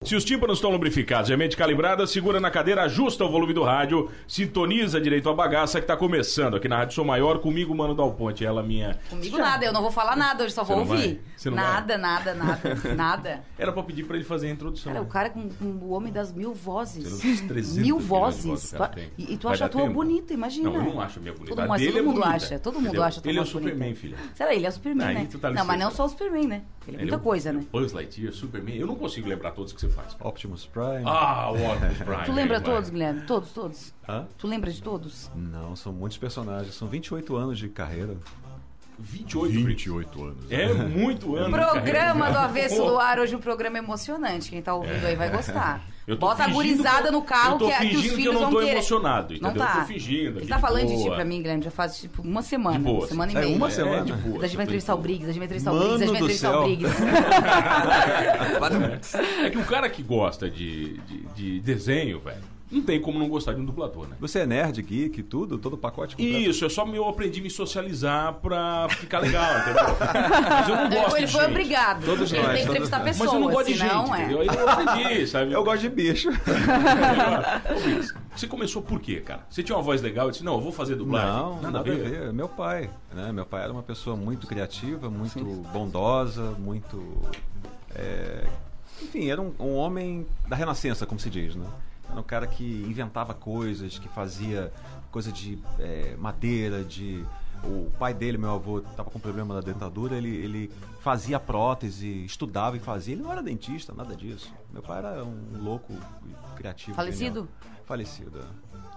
Se os tímpanos estão lubrificados e a mente calibrada, segura na cadeira, ajusta o volume do rádio, sintoniza direito a bagaça que tá começando aqui na Rádio Som Maior, comigo, Mano Dal Ponte, ela minha... Comigo nada, eu não vou falar nada hoje, só vou ouvir. Nada. Era pra pedir pra ele fazer a introdução. Cara, o cara com o homem das 1000 vozes. 1000 vozes. E tu acha a tua bonita, imagina. Não, eu não acho a minha bonita. Todo mundo acha, todo mundo acha a tua Ele é o bonita. Superman, filha. Será? Ele é o Superman, né? Não, mas não só o Superman, né? Ele é muita coisa, né? Buzz Lightyear, Superman, eu não consigo lembrar todos que você faz. Optimus Prime. Ah, o Optimus Prime. Tu lembra todos, Guilherme? Todos? Hã? Tu lembra de todos? Não, são muitos personagens. São 28 anos de carreira. 28 anos. É muito ano. Programa do Avesso do Ar, hoje um programa emocionante. Quem tá ouvindo aí vai gostar. Bota a gurizada no carro que os filhos vão querer. Eu não tô emocionado, não entendeu? tá. Eu tô fingindo. Ele tá falando de ti pra mim, Guilherme, já faz tipo uma semana. De boa. Semana e meia. Uma semana. De boa. A gente vai entrevistar o Briggs, a gente vai entrevistar Mano o Briggs, a gente vai entrevistar o Briggs. É que o cara que gosta de desenho, velho, não tem como não gostar de um dublador, né? Você é nerd, geek, tudo? Todo o pacote completo? Isso, eu aprendi a me socializar pra ficar legal, entendeu? Mas eu não gosto Ele de foi gente. obrigado. Todos Ele nós, tem que todos entrevistar nós. pessoas. Mas eu não gosto de gente, senão, entendeu? Aí eu aprendi, sabe? Eu gosto de bicho. Ô, Briggs, você começou por quê, cara? Você tinha uma voz legal, eu disse, não, eu vou fazer dublagem. Não, nada a ver. Meu pai, né? Meu pai era uma pessoa muito criativa, muito bondosa, muito... Enfim, era um homem da renascença, como se diz, né? Era um cara que inventava coisas, que fazia coisa de madeira, O pai dele, meu avô, estava com problema na dentadura, ele fazia prótese, estudava e fazia. Ele não era dentista, nada disso. Meu pai era um louco criativo. Falecido? Genial. Falecido,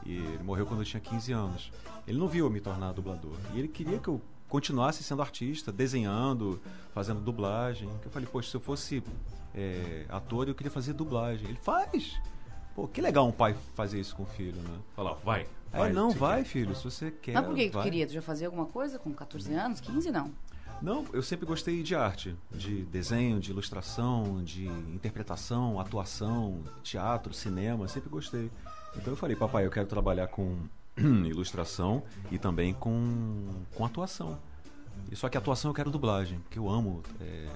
E ele morreu quando eu tinha 15 anos. Ele não viu eu me tornar dublador. E ele queria que eu continuasse sendo artista, desenhando, fazendo dublagem. Eu falei, poxa, se eu fosse ator, eu queria fazer dublagem. Ele faz! Pô, que legal um pai fazer isso com o filho, né? Fala, vai. Vai, filho, se você quer. Mas por que tu vai. queria? Tu já fazia alguma coisa com 14 anos? 15 não? Não, eu sempre gostei de arte, de desenho, de ilustração, de interpretação, atuação, teatro, cinema, sempre gostei. Então eu falei, papai, eu quero trabalhar com ilustração e também com atuação. E só que atuação eu quero dublagem, porque eu amo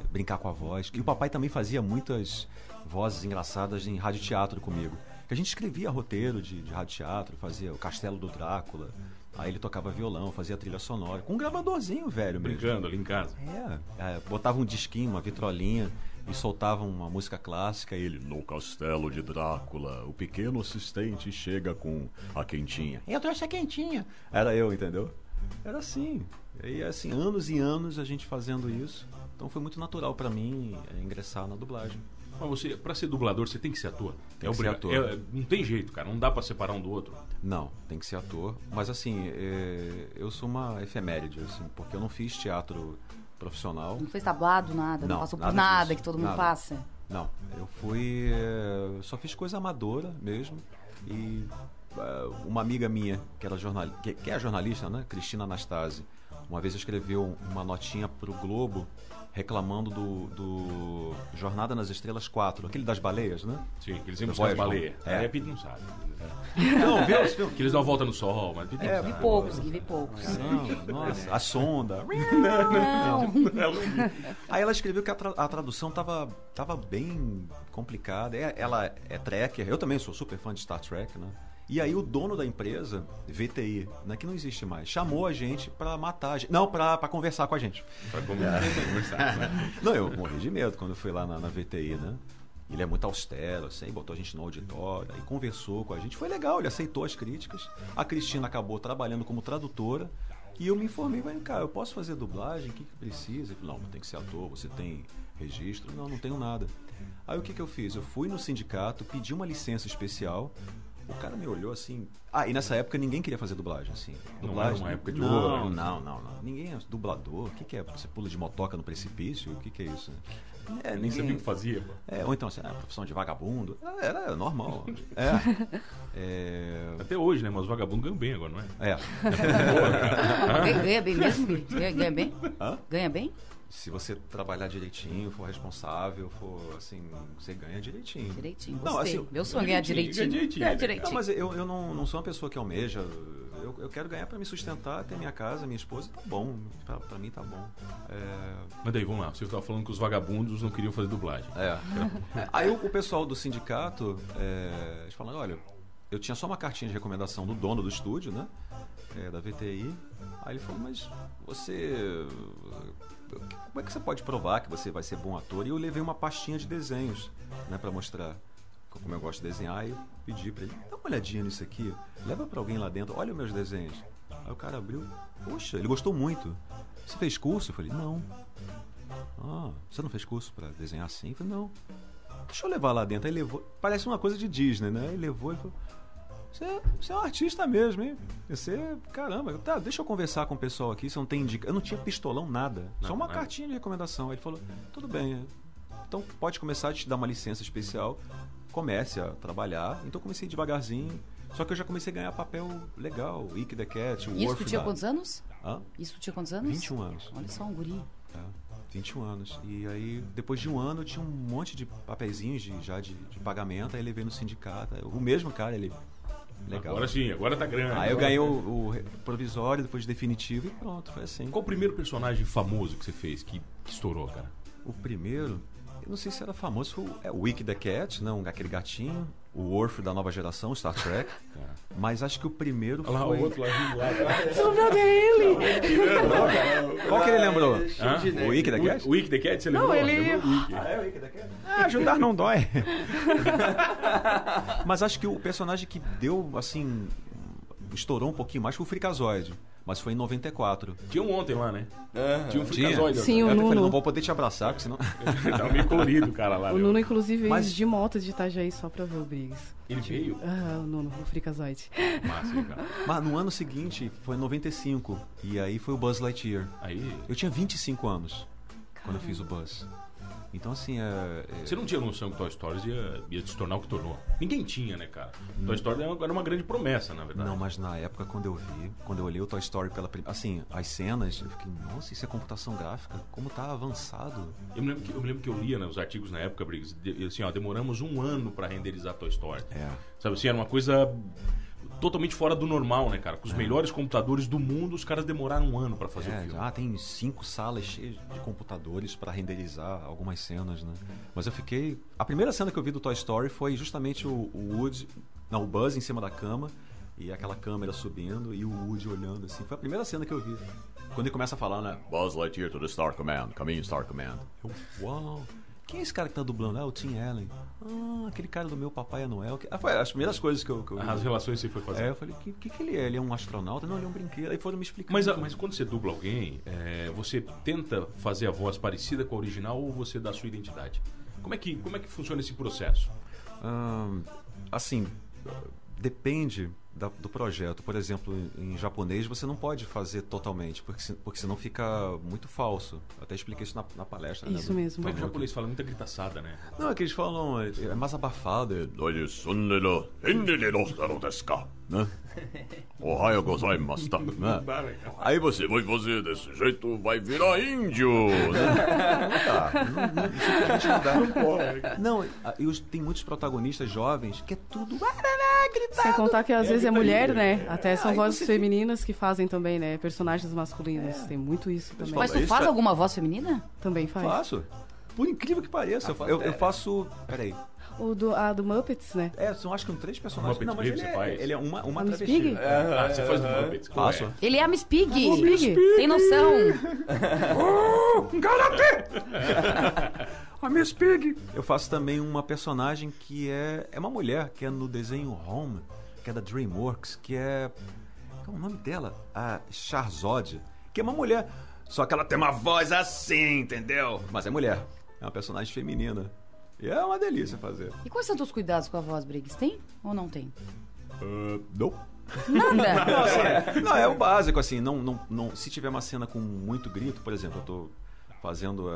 brincar com a voz. E o papai também fazia muitas vozes engraçadas em radioteatro comigo. Que a gente escrevia roteiro de radioteatro, fazia o Castelo do Drácula. Aí ele tocava violão, fazia trilha sonora, com um gravadorzinho velho mesmo. Brincando ali em casa. Botava um disquinho, uma vitrolinha e soltava uma música clássica e ele, no Castelo de Drácula, o pequeno assistente chega com a quentinha. Eu trouxe a quentinha. Era eu, entendeu? Era assim. E assim, anos e anos a gente fazendo isso. Então foi muito natural pra mim ingressar na dublagem. Mas você, pra ser dublador, você tem que ser ator? Tem que ser ator. Não tem jeito, cara. Não dá pra separar um do outro. Não, tem que ser ator. Mas assim, eu sou uma efeméride, assim, porque eu não fiz teatro profissional. Não fez tablado, nada? Não passou por nada que todo mundo passa? Não, eu fui... só fiz coisa amadora mesmo. E uma amiga minha, que é jornalista, né? Cristina Anastasi, uma vez escreveu uma notinha pro Globo reclamando do Jornada nas Estrelas 4, aquele das baleias, né? Sim, que eles iam buscar as baleias. Aí a Pete não sabe. Não, viu os filmes? Que eles dão a volta no sol, mas Pete não sabe. Vi poucos. Não, nossa, a sonda. Não. Aí ela escreveu que a tradução tava bem complicada. Ela é trekker, eu também sou super fã de Star Trek, né? E aí o dono da empresa, VTI, né, que não existe mais, chamou a gente pra matar a gente. Não, pra conversar com a gente. Pra conversar, né? Não, eu morri de medo quando eu fui lá na VTI, né? Ele é muito austero, assim, botou a gente no auditório, aí conversou com a gente. Foi legal, ele aceitou as críticas. A Cristina acabou trabalhando como tradutora. E eu me informei, vai cá, eu posso fazer dublagem? O que precisa? Ele falou, não, tem que ser ator, você tem registro? Não tenho nada. Aí o que eu fiz? Eu fui no sindicato, pedi uma licença especial. O cara me olhou assim... e nessa época ninguém queria fazer dublagem, assim. Dublagem, não era uma época de ouro. Não. Ninguém é dublador. O que é? Você pula de motoca no precipício? O que é isso? Nem sabia o que fazia, pô. Ou então, assim, profissão de vagabundo. Era normal. Até hoje, né? Mas os vagabundos ganham bem agora, não é? Ganha bem mesmo, Gui? Ganha bem? Ganha bem? Se você trabalhar direitinho, for responsável, for assim, você ganha direitinho. Direitinho, não, gostei. Assim, meu sonho é ganhar direitinho. Não, mas eu não sou uma pessoa que almeja eu quero ganhar pra me sustentar, ter minha casa, minha esposa, tá bom. Pra mim tá bom. Mas daí, vamos lá. Você estava falando que os vagabundos não queriam fazer dublagem. Aí o pessoal do sindicato, eles falaram, olha, eu tinha só uma cartinha de recomendação do dono do estúdio, né? Da VTI. Aí ele falou, mas você... Como é que você pode provar que você vai ser bom ator? E eu levei uma pastinha de desenhos, né, pra mostrar como eu gosto de desenhar. E eu pedi pra ele, dá uma olhadinha nisso aqui, leva pra alguém lá dentro, olha os meus desenhos. Aí o cara abriu, poxa, ele gostou muito. Você fez curso? Eu falei, não. Ah, você não fez curso pra desenhar assim? Eu falei, não. Deixa eu levar lá dentro. Aí levou, parece uma coisa de Disney, né? Aí levou e falou, você é um artista mesmo, hein? Você, caramba, tá, deixa eu conversar com o pessoal aqui, você não tem indicação. Eu não tinha pistolão, nada. Só uma cartinha de recomendação. Aí ele falou, tudo bem, então pode começar a te dar uma licença especial, comece a trabalhar. Então comecei devagarzinho, só que eu já comecei a ganhar papel legal, Ike the Cat, o Isso tu tinha quantos anos? Isso tu tinha quantos anos? 21 anos. Olha só, um guri. 21 anos. E aí, depois de um ano, eu tinha um monte de papeizinhos de pagamento, aí levei no sindicato. O mesmo cara, ele... Legal. Agora sim, agora tá grande. Aí eu ganhei o provisório, depois definitivo e pronto, foi assim. Qual o primeiro personagem famoso que você fez, que estourou, cara? O primeiro, eu não sei se era famoso, foi o Ike the Cat, não, aquele gatinho, o Worf da nova geração, Star Trek. Mas acho que o primeiro foi... Olha lá, o outro lá. Você lembrou dele? Qual que ele lembrou? O Ike the Cat? O Ike the Cat, você lembrou? Não, ele... Lembrou o Ike. É o Ike the Cat? Ajudar não dói. Mas acho que o personagem que deu, assim, estourou um pouquinho mais foi o Freakazoid. Mas foi em 94. Tinha um ontem lá, né? Tinha um Freakazoid. Sim, o eu Nuno. falei, não vou poder te abraçar, porque senão... Tava meio colorido o cara lá. O Nuno, inclusive, veio Mas- de moto de Itajaí só pra ver o Briggs. Ele veio? O Nuno, o Freakazoid. Massa, cara. Mas no ano seguinte, foi em 95. E aí foi o Buzz Lightyear. Aí... Eu tinha 25 anos quando eu fiz o Buzz. Então, assim, Você não tinha noção que Toy Story ia se tornar o que tornou. Ninguém tinha, né, cara? Toy Story era uma grande promessa, na verdade. Não, mas na época, quando eu olhei o Toy Story pela primeira... Assim, as cenas, eu fiquei, nossa, isso é computação gráfica? Como tá avançado? Eu me lembro que eu lia, né, os artigos na época, Briggs, assim, ó, demoramos 1 ano pra renderizar Toy Story. Sabe assim, era uma coisa totalmente fora do normal, né, cara? Com os melhores computadores do mundo, os caras demoraram 1 ano pra fazer o filme. Tem 5 salas cheias de computadores para renderizar algumas cenas, né? Mas eu fiquei... A primeira cena que eu vi do Toy Story foi justamente o Buzz em cima da cama e aquela câmera subindo e o Woody olhando, assim. Foi a primeira cena que eu vi. Quando ele começa a falar, né? Buzz Lightyear to the Star Command, caminho Star Command. Eu, uau! Quem é esse cara que tá dublando? O Tim Allen. Aquele cara do meu Papai Noel. Foi as primeiras coisas que eu vi. As relações que você foi fazer. Eu falei, o que ele é? Ele é um astronauta? Não, ele é um brinquedo. Aí foram me explicando. Mas quando você dubla alguém, você tenta fazer a voz parecida com a original ou você dá a sua identidade? Como é que funciona esse processo? Assim, depende do projeto. Por exemplo, em japonês você não pode fazer totalmente, porque senão fica muito falso. Eu até expliquei isso na palestra. Isso mesmo. Mas o japonês fala muita gritaçada, né? Não, é que eles falam, é mais abafado. Né? Ohayou gozaimashita, né? Aí você vai fazer desse jeito, vai virar índio. Não, tem muitos protagonistas jovens que é tudo gritado. Sem contar que às vezes é mulher, né? Até são vozes femininas que fazem também, né? Personagens masculinos. Tem muito isso também. Mas tu faz alguma voz feminina? Também faz. Faço. Por incrível que pareça, eu faço... Peraí. Do Muppets, né? São acho que 3 personagens. Muppet não, mas Baby você faz? ele é uma Miss travesti. Piggy? Você faz do Muppets. Faço. Ele é a Miss Pig. Miss Piggy. Tem noção? A Miss Pig. Eu faço também uma personagem que é uma mulher, que é no desenho Home, que é da DreamWorks, que é... Qual é o nome dela? A Charzod, que é uma mulher. Só que ela tem uma voz assim, entendeu? Mas é mulher. É uma personagem feminina. E é uma delícia fazer. E quais são os teus cuidados com a voz, Briggs? Tem ou não tem? Não. Nada. Não, é o básico, assim. Não, se tiver uma cena com muito grito, por exemplo, eu tô fazendo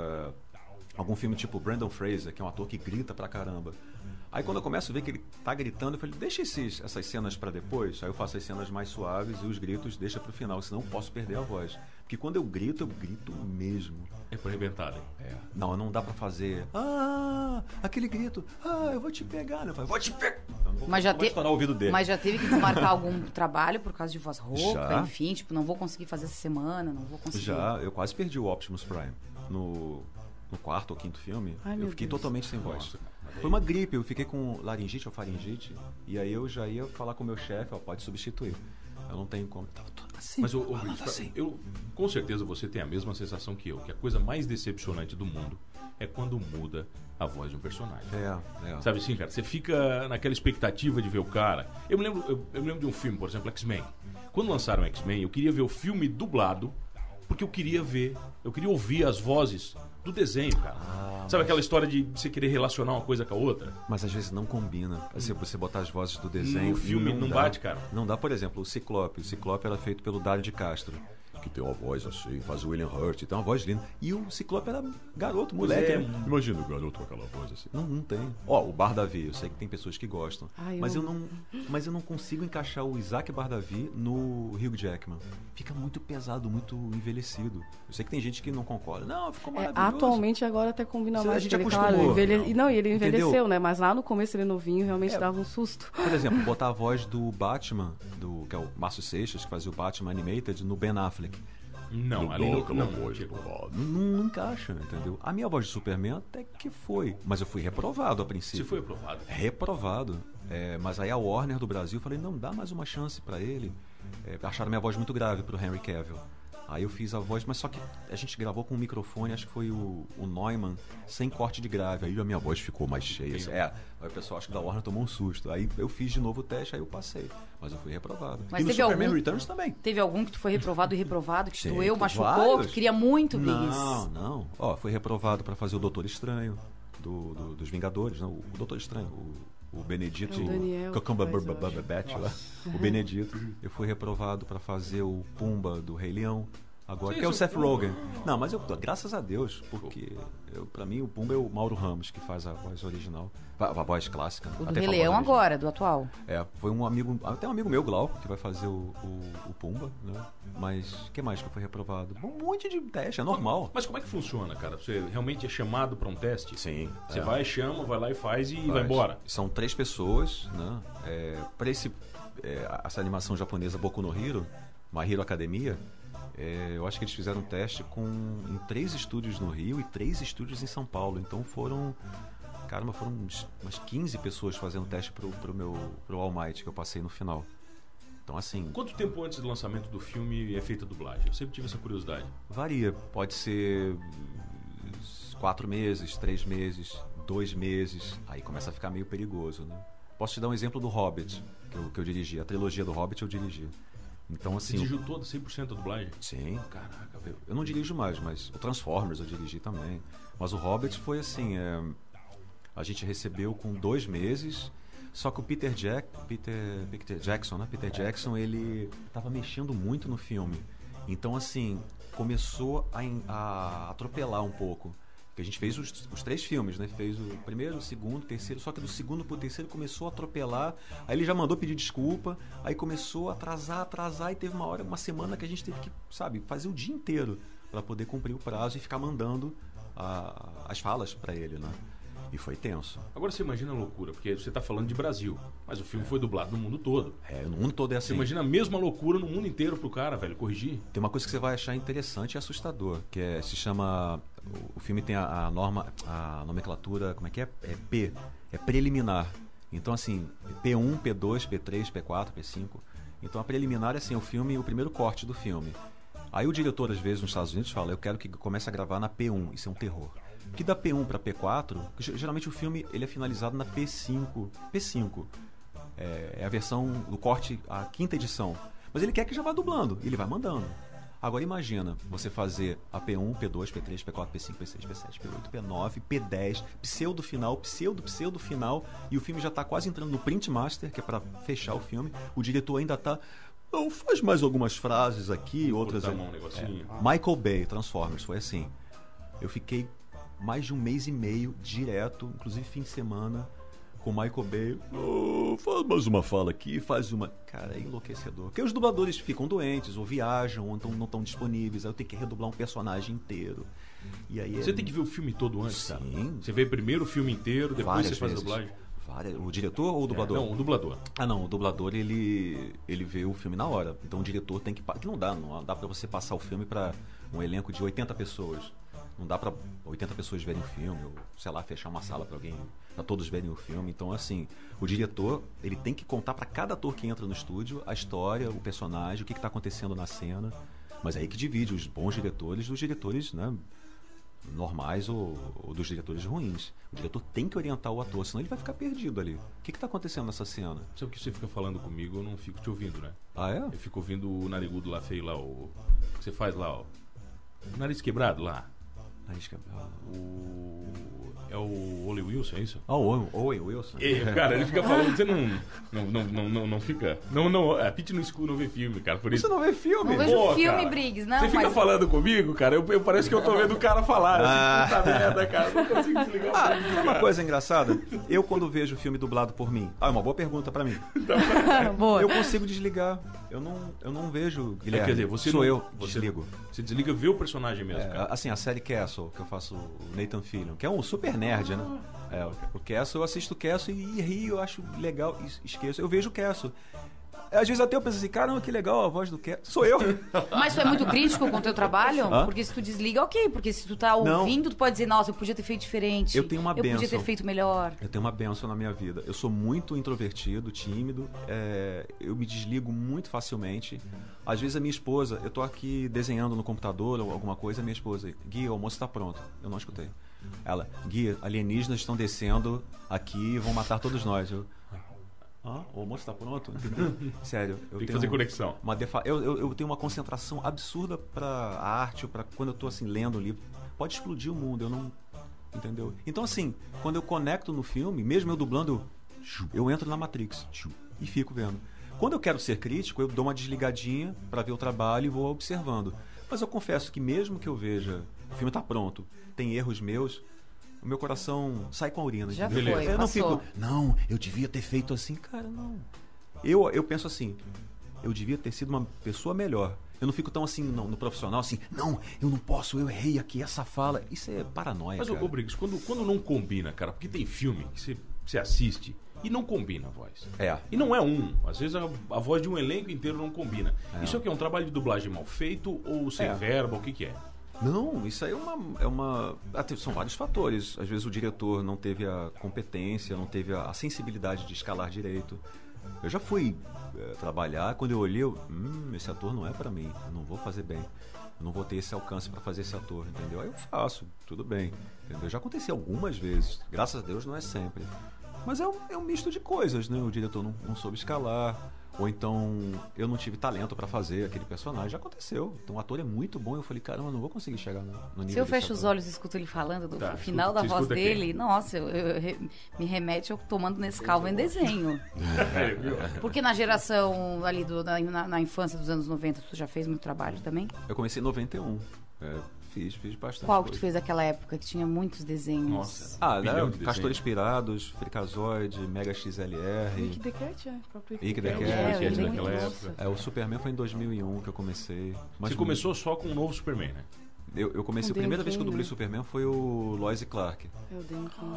algum filme tipo Brandon Fraser, que é um ator que grita pra caramba. Aí quando eu começo a ver que ele tá gritando, eu falei, deixa essas cenas pra depois. Aí eu faço as cenas mais suaves e os gritos deixa pro final, senão eu posso perder a voz. Porque quando eu grito mesmo. É por arrebentar, né? Não dá pra fazer. Aquele grito. Eu vou te pegar, né? Eu falo, vou te pegar. Mas já teve que desmarcar algum trabalho por causa de voz rouca, enfim, tipo, não vou conseguir fazer essa semana, não vou conseguir. Já, eu quase perdi o Optimus Prime. No 4º ou 5º filme, eu fiquei totalmente sem voz. Foi uma gripe, eu fiquei com laringite ou faringite, e aí eu já ia falar com o meu chefe, pode substituir. Eu não tenho como. Assim, mas eu com certeza você tem a mesma sensação que eu, que a coisa mais decepcionante do mundo é quando muda a voz de um personagem. Sabe assim, cara? Você fica naquela expectativa de ver o cara. Eu me lembro de um filme, por exemplo, X-Men. Quando lançaram X-Men, eu queria ver o filme dublado, porque eu queria ouvir as vozes do desenho, cara. Sabe aquela história de você querer relacionar uma coisa com a outra? Mas às vezes não combina. Assim, você botar as vozes do desenho... No filme não bate, cara. Não dá, por exemplo, o Ciclope. O Ciclope era feito pelo Dário de Castro, que tem uma voz assim, faz o William Hurt, tem uma voz linda. E o Ciclope era garoto, moleque. Imagina o garoto com aquela voz assim. Não tem. O Bardavi, eu sei que tem pessoas que gostam. Mas eu não consigo encaixar o Isaac Bardavi no Hugh Jackman. Fica muito pesado, muito envelhecido. Eu sei que tem gente que não concorda. Não, ficou maravilhoso. Atualmente agora até combina mais. A gente acostumou. Não, ele envelheceu, entendeu? Né? Mas lá no começo ele novinho realmente dava um susto. Por exemplo, botar a voz do Batman, que é o Márcio Seixas, que fazia o Batman Animated, no Ben Affleck. Não, ali não encaixa, entendeu? A minha voz de Superman até que foi, mas eu fui reprovado a princípio. Você foi reprovado? Reprovado. Mas aí a Warner do Brasil, falei, não, dá mais uma chance pra ele. Acharam minha voz muito grave pro Henry Cavill. Aí eu fiz a voz, mas só que a gente gravou com um microfone, acho que foi o Neumann, sem corte de grave. Aí a minha voz ficou mais cheia. Aí o pessoal, acho que da Warner tomou um susto. Aí eu fiz de novo o teste, aí eu passei. Mas eu fui reprovado. Mas e no Superman Returns também. Teve algum que tu foi reprovado e reprovado, que doeu, machucou, que tu queria muito, Biggs? Não. Fui reprovado pra fazer o Doutor Estranho, dos Vingadores, não, o Doutor Estranho, o Benedito, o Benedito. Eu fui reprovado para fazer o Pumba do Rei Leão, agora, que é o Seth Rogen. Não, mas graças a Deus, porque pra mim o Pumba é o Mauro Ramos que faz a voz original, a voz clássica. O do Rei Leão agora, do atual. Foi até um amigo meu, Glauco, que vai fazer o Pumba, né? Mas o que mais que eu fui reprovado? Um monte de teste, é normal. Mas como é que funciona, cara? Você realmente é chamado para um teste? Sim. Você vai, chama, vai lá e faz e vai embora. São 3 pessoas, né? Para essa animação japonesa Boku no Hero, My Hero Academia, eu acho que eles fizeram um teste em 3 estúdios no Rio e 3 estúdios em São Paulo. Então foram umas 15 pessoas fazendo teste pro All Might, que eu passei no final. Então, assim... Quanto tempo antes do lançamento do filme é feita a dublagem? Eu sempre tive essa curiosidade. Varia. Pode ser 4 meses, 3 meses, 2 meses. Aí começa a ficar meio perigoso, né? Posso te dar um exemplo do Hobbit, que eu dirigi. A trilogia do Hobbit eu dirigi. Então, assim... Você dirigiu todo 100% da dublagem? Sim. Caraca, eu não dirijo mais, mas o Transformers eu dirigi também. Mas o Hobbit foi assim... A gente recebeu com 2 meses... Só que o Peter Jackson, né? Peter Jackson, ele estava mexendo muito no filme. Então, assim, começou a atropelar um pouco. Porque a gente fez os 3 filmes, né? Fez o primeiro, o segundo, o terceiro. Só que do segundo pro terceiro começou a atropelar. Aí ele já mandou pedir desculpa. Aí começou a atrasar. E teve uma semana que a gente teve que, fazer o dia inteiro para poder cumprir o prazo e ficar mandando as falas para ele, né? E foi tenso. Agora você imagina a loucura, porque você está falando de Brasil, mas o filme foi dublado no mundo todo. No mundo todo é assim. Você imagina a mesma loucura no mundo inteiro pro cara, velho, corrigir. Tem uma coisa que você vai achar interessante e assustador, que se chama... O filme tem a nomenclatura, como é que é? É P, é preliminar. Então, assim, P1, P2, P3, P4, P5. Então, a preliminar é assim, o primeiro corte do filme. Aí o diretor, às vezes, nos Estados Unidos, fala, eu quero que comece a gravar na P1. Isso é um terror. Que da P1 para P4, geralmente o filme ele é finalizado na P5. P5 é a versão do corte, a 5ª edição. Mas ele quer que já vá dublando, e ele vai mandando. Agora imagina você fazer a P1, P2, P3, P4, P5, P6, P7, P8, P9, P10, pseudo final, pseudo final, e o filme já está quase entrando no print master, que é para fechar o filme. O diretor ainda está... Não, faz mais algumas frases aqui, outras... Michael Bay, Transformers, foi assim. Eu fiquei mais de 1 mês e meio direto, inclusive fim de semana, com o Michael Bay. Faz mais uma fala aqui, faz uma... Cara, é enlouquecedor. Porque os dubladores ficam doentes, ou viajam, ou não estão disponíveis. Aí eu tenho que redublar um personagem inteiro. E aí você tem que ver o filme todo antes, Sim. Cara? Você vê primeiro o filme inteiro, depois você faz a dublagem? O diretor ou o dublador? Não, o dublador. Não, o dublador ele vê o filme na hora. Então o diretor tem que não dá pra você passar o filme pra um elenco de 80 pessoas. Não dá pra 80 pessoas verem o filme, ou sei lá, fechar uma sala pra alguém, pra todos verem o filme. Então assim, o diretor, ele tem que contar pra cada ator que entra no estúdio a história, o personagem, o que tá acontecendo na cena. Mas aí que divide os bons diretores dos diretores, né, normais ou dos diretores ruins. O diretor tem que orientar o ator, senão ele vai ficar perdido ali. O que tá acontecendo nessa cena? Sabe que você fica falando comigo, eu não fico te ouvindo, né? Ah, é? Eu fico ouvindo o narigudo lá feio lá, o que você faz lá, ó. O nariz quebrado lá. Nariz quebrado. É o Owen Wilson, é isso? O Owen Wilson? Cara, ele fica falando, você não fica... a Pete no escuro não vê filme, cara, por isso... Você não vê filme? Não vejo filme, Briggs, não, Você fica falando comigo, cara, eu parece que eu tô vendo o cara falar, assim, puta merda, cara, não consigo desligar o filme, uma coisa engraçada, eu quando vejo o filme dublado por mim... é uma boa pergunta pra mim. Boa. Eu consigo desligar, eu não vejo, Guilherme. Quer dizer, você desligo. Você desliga, vê o personagem mesmo, cara. Assim, a série Castle, que eu faço o Nathan Fillion, que é um super nerd, né? O Castle, eu assisto o Castle e rio, eu acho legal, esqueço. Eu vejo o Castle. Às vezes até eu penso assim, caramba, que legal a voz do Castle. Sou eu. Mas tu é muito crítico com o teu trabalho? Porque se tu desliga, ok. Porque se tu tá ouvindo, tu pode dizer, nossa, eu podia ter feito diferente. Eu tenho uma bênção. Eu podia ter feito melhor. Eu tenho uma bênção na minha vida. Eu sou muito introvertido, tímido. Eu me desligo muito facilmente. Às vezes a minha esposa, eu tô aqui desenhando no computador ou alguma coisa, a minha esposa, Gui, o almoço tá pronto. Eu não escutei. Ela, Gui, alienígenas estão descendo aqui e vão matar todos nós. O almoço tá pronto? Sério. Eu Tem que fazer conexão. Eu tenho uma concentração absurda pra arte, pra quando eu tô assim, lendo um livro. Pode explodir o mundo, eu não... Entendeu? Então assim, quando eu conecto no filme, mesmo eu dublando, eu entro na Matrix e fico vendo. Quando eu quero ser crítico, eu dou uma desligadinha pra ver o trabalho e vou observando. Mas eu confesso que mesmo que eu veja, o filme tá pronto, tem erros meus, o meu coração sai com a urina. Já foi, eu não fico, eu devia ter feito assim. Cara, não. Eu penso assim, eu devia ter sido uma pessoa melhor. Eu não fico tão assim no profissional, assim, não, eu não posso, eu errei aqui, essa fala. Isso é paranoia, Mas, cara. Briggs, quando não combina, cara, porque tem filme que você assiste e não combina a voz. E não é às vezes a voz de um elenco inteiro não combina. Isso aqui é um trabalho de dublagem mal feito ou sem verba, o que é? Não, isso aí são vários fatores. Às vezes o diretor não teve a competência, não teve a sensibilidade de escalar direito. Eu já fui trabalhar, quando eu olhei, esse ator não é pra mim, eu não vou fazer bem. Eu não vou ter esse alcance pra fazer esse ator, entendeu? Aí eu faço, tudo bem. Entendeu? Já aconteceu algumas vezes, graças a Deus não é sempre. Mas é um misto de coisas, né? O diretor não soube escalar, ou então eu não tive talento pra fazer aquele personagem. Já aconteceu. Então o ator é muito bom. Eu falei, caramba, eu não vou conseguir chegar no nível. Se eu fecho os olhos e escuto ele falando do final da voz dele, nossa, me remete eu tomando Nescau em desenho. Porque na geração ali na infância dos anos 90, tu já fez muito trabalho também? Eu comecei em 91. Fiz bastante. Qual que tu fez naquela época que tinha muitos desenhos? Nossa. Castores Pirados, Freakazoid, Mega XLR. Rick the Cat, Rick the Cat. Daquela época. O Superman foi em 2001 que eu comecei. Mas você começou só com o novo Superman, né? Eu comecei, a primeira vez que eu dublei Superman foi o Lois e Clark.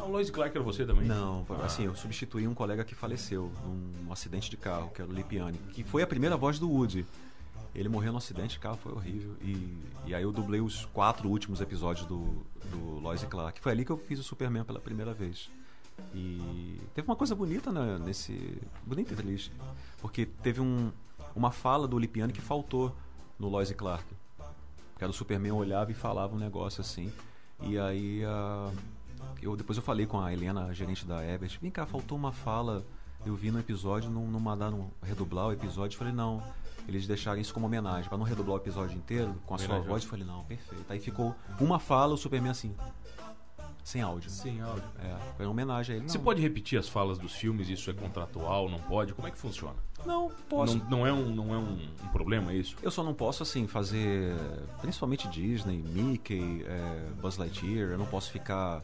O Lois e Clark era você também? Não, assim, eu substituí um colega que faleceu num acidente de carro, que era o Lipiani, que foi a primeira voz do Woody. Ele morreu no acidente de carro, foi horrível. E aí eu dublei os 4 últimos episódios do Lois e Clark. Foi ali que eu fiz o Superman pela primeira vez. E teve uma coisa bonita bonita e triste. Porque teve uma fala do Lipiani que faltou no Lois e Clark. Que era o Superman olhava e falava um negócio assim. E aí depois eu falei com a Helena, a gerente da Ebert. Vem cá, faltou uma fala. Eu vi no episódio, não mandaram redublar o episódio. Eu falei, não. Eles deixaram isso como homenagem, pra não redublar o episódio inteiro com a sua voz. Eu falei, não, perfeito. Aí ficou uma fala, o Superman assim, sem áudio. Foi uma homenagem a ele. Você pode repetir as falas dos filmes? Isso é contratual? Não pode? Como é que funciona? Não, posso. Não é um problema isso? Eu só não posso, assim, fazer, principalmente Disney, Mickey, Buzz Lightyear. Eu não posso ficar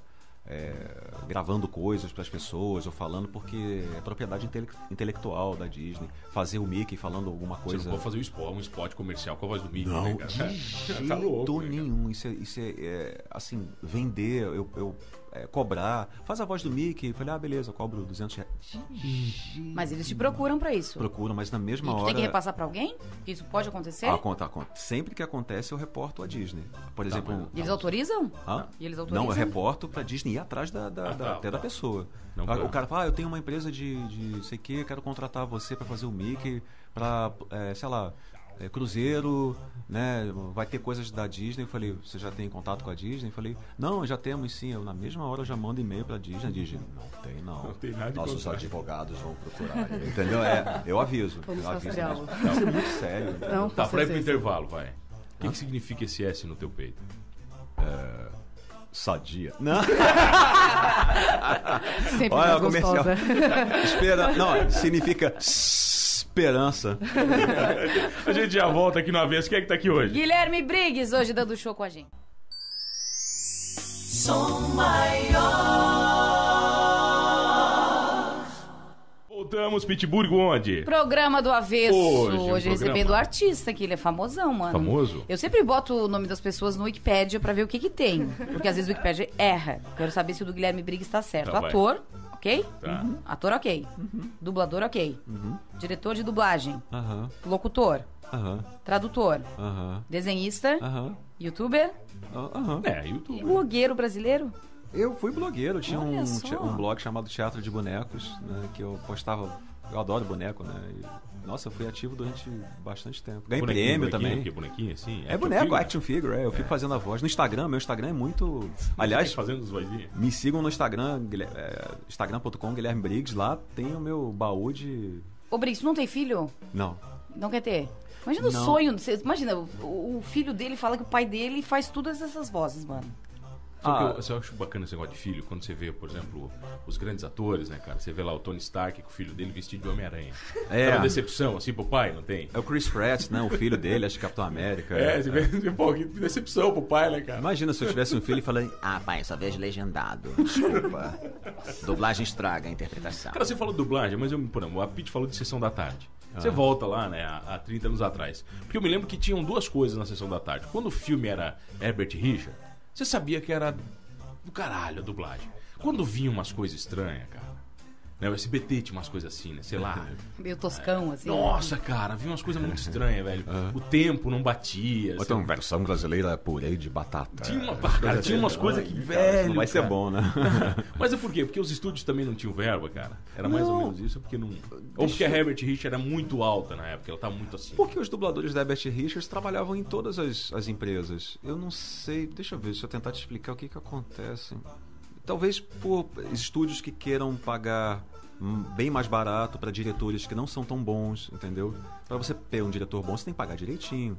gravando coisas para as pessoas ou falando, porque é propriedade intelectual da Disney. Fazer o Mickey falando alguma coisa. Você não pode fazer um spot comercial com a voz do Mickey, não, né, cara? De jeito nenhum. Isso é assim, vender. cobrar. Faz a voz do Mickey. Eu falei, beleza, eu cobro R$200. Mas eles te procuram pra isso? Procuram, mas na mesma hora... tem que repassar pra alguém? Que isso pode acontecer? Sempre que acontece, eu reporto a Disney. Por exemplo... E eles autorizam? E eles autorizam? Não, eu reporto pra Disney ir atrás até da pessoa. Não, o cara fala, eu tenho uma empresa de sei que, quero contratar você pra fazer o Mickey, pra, sei lá... cruzeiro, né? Vai ter coisas da Disney. Eu falei, você já tem contato com a Disney? Eu falei, não, já temos sim. Na mesma hora eu já mando e-mail pra Disney. A Disney, não tem nada de nossos advogados vão procurar. Entendeu? Eu aviso. Isso é muito sério. Não, tá, pra ir pro intervalo, vai. O que significa esse S no teu peito? Sadia. Não. Sempre mais gostosa. Espera. Não, significa esperança. A gente já volta aqui no Avesso. Quem é que tá aqui hoje? Guilherme Briggs, hoje dando show com a gente. Som Maior. Voltamos, Pittsburgh, onde? Programa do Avesso. Hoje recebendo o artista, que ele é famosão, mano. Famoso? Eu sempre boto o nome das pessoas no Wikipédia pra ver o que tem. Porque às vezes o Wikipédia erra. Quero saber se o do Guilherme Briggs tá certo. Tá, ator, ok? Tá. Ator, ok. Dublador, ok. Diretor de dublagem. Aham. Locutor. Aham. Tradutor. Aham. Desenhista. Aham. YouTuber. Aham. YouTube. Blogueiro brasileiro. Eu fui blogueiro, tinha Olha um só. blog chamado Teatro de Bonecos, né, que eu postava, eu adoro boneco, né, nossa, eu fui ativo durante bastante tempo. Ganhei prêmio também. Que bonequinho assim? É boneco, action figure, eu fico fazendo a voz. No Instagram, meu Instagram é muito... Aliás, fazendo as vozinhas. Me sigam no Instagram, instagram.com, Guilherme Briggs, lá tem o meu baú de... Ô, Briggs, tu não tem filho? Não. Não quer ter? Imagina o sonho, imagina, o filho dele fala que o pai dele faz todas essas vozes, mano. Eu acho bacana esse negócio de filho, quando você vê, por exemplo, os grandes atores, né, cara? Você vê lá o Tony Stark com o filho dele vestido de Homem-Aranha. É uma decepção, assim, pro pai, não tem? É o Chris Pratt, né? O filho dele, acho que Capitão América. Você vê, pô, que decepção pro pai, né, cara? Imagina se eu tivesse um filho e falando, pai, só vejo legendado, desculpa. Dublagem estraga a interpretação. Cara, você falou dublagem, mas a Pete falou de Sessão da Tarde. Você volta lá, né, há 30 anos atrás. Porque eu me lembro que tinham duas coisas na Sessão da Tarde. Quando o filme era Herbert Richards, você sabia que era do caralho a dublagem. Quando vinha umas coisas estranhas, cara, né, o SBT tinha umas coisas assim, né, sei lá. Meio toscão, assim. Nossa, cara, vinha umas coisas muito estranhas, velho. O tempo não batia. Então, versão brasileira purê de batata. Tinha umas coisas que, velho... Não vai ser bom, né? Mas é por quê? Porque os estúdios também não tinham verba, cara. Era mais ou menos isso, porque não... Ou porque a Herbert Richards era muito alta na época, ela tá muito assim. Porque os dubladores da Herbert Richards trabalhavam em todas as empresas. Eu não sei, deixa eu ver, se eu tentar te explicar o que acontece. Talvez por estúdios que queiram pagar bem mais barato para diretores que não são tão bons, entendeu? Para você ter um diretor bom, você tem que pagar direitinho.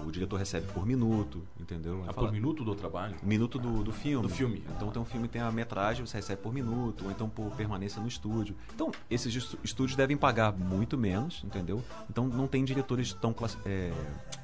O diretor recebe por minuto, entendeu? Por minuto do trabalho? Minuto do filme. Do filme. Então tem um filme que tem a metragem, você recebe por minuto, ou então por permanência no estúdio. Então, esses estúdios devem pagar muito menos, entendeu? Então não tem diretores tão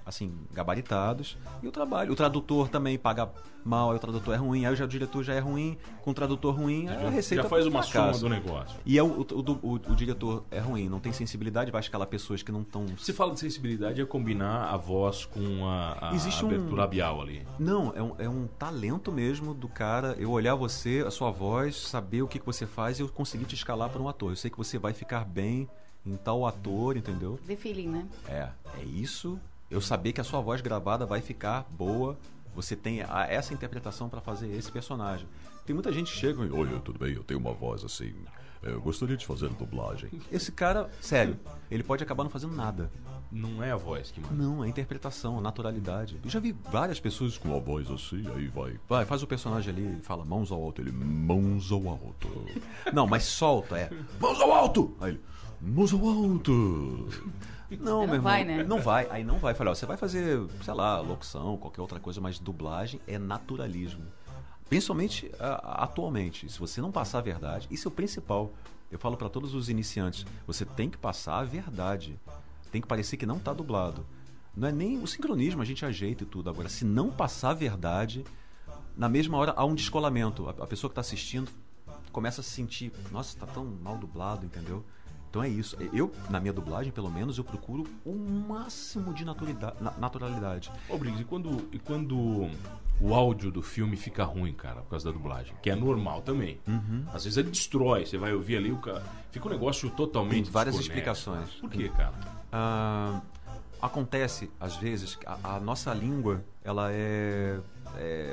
assim, gabaritados. E o trabalho. O tradutor também paga mal, aí o tradutor é ruim, aí o diretor já é ruim, com o tradutor ruim, aí a receita já faz uma soma do negócio. E o diretor é ruim, não tem sensibilidade, vai escalar pessoas que não estão... Se fala de sensibilidade, é combinar a voz com a abertura labial ali. Não, é um talento mesmo do cara, eu olhar você, a sua voz, saber o que você faz e eu conseguir te escalar para um ator. Eu sei que você vai ficar bem em tal ator, entendeu? The feeling, né? É isso. Eu saber que a sua voz gravada vai ficar boa. Você tem essa interpretação para fazer esse personagem. Tem muita gente que chega e... Olha, tudo bem, eu tenho uma voz assim... Eu gostaria de fazer dublagem. Esse cara, sério, ele pode acabar não fazendo nada. Não é a voz que manda. Não, é a interpretação, a naturalidade. Eu já vi várias pessoas com a voz assim, aí vai, faz o personagem ali e fala mãos ao alto. Ele, mãos ao alto. Não, mas solta, mãos ao alto! Aí ele, mãos ao alto! Não, meu irmão, vai, né? Não vai, aí não vai. Falei, você vai fazer, sei lá, locução, qualquer outra coisa, mas dublagem é naturalismo. Principalmente atualmente, se você não passar a verdade, isso é o principal. Eu falo para todos os iniciantes, você tem que passar a verdade. Tem que parecer que não está dublado. Não é nem o sincronismo, a gente ajeita e tudo. Agora, se não passar a verdade, na mesma hora há um descolamento. A pessoa que está assistindo começa a se sentir, nossa, está tão mal dublado, entendeu? Então é isso. Eu, na minha dublagem, pelo menos, eu procuro o máximo de naturalidade. Ô, Briggs, e quando o áudio do filme fica ruim, cara, por causa da dublagem? Que é normal também. Às vezes ele destrói, você vai ouvir ali, fica um negócio totalmente... Tem várias explicações. Por quê, cara? Acontece, às vezes, a nossa língua, ela é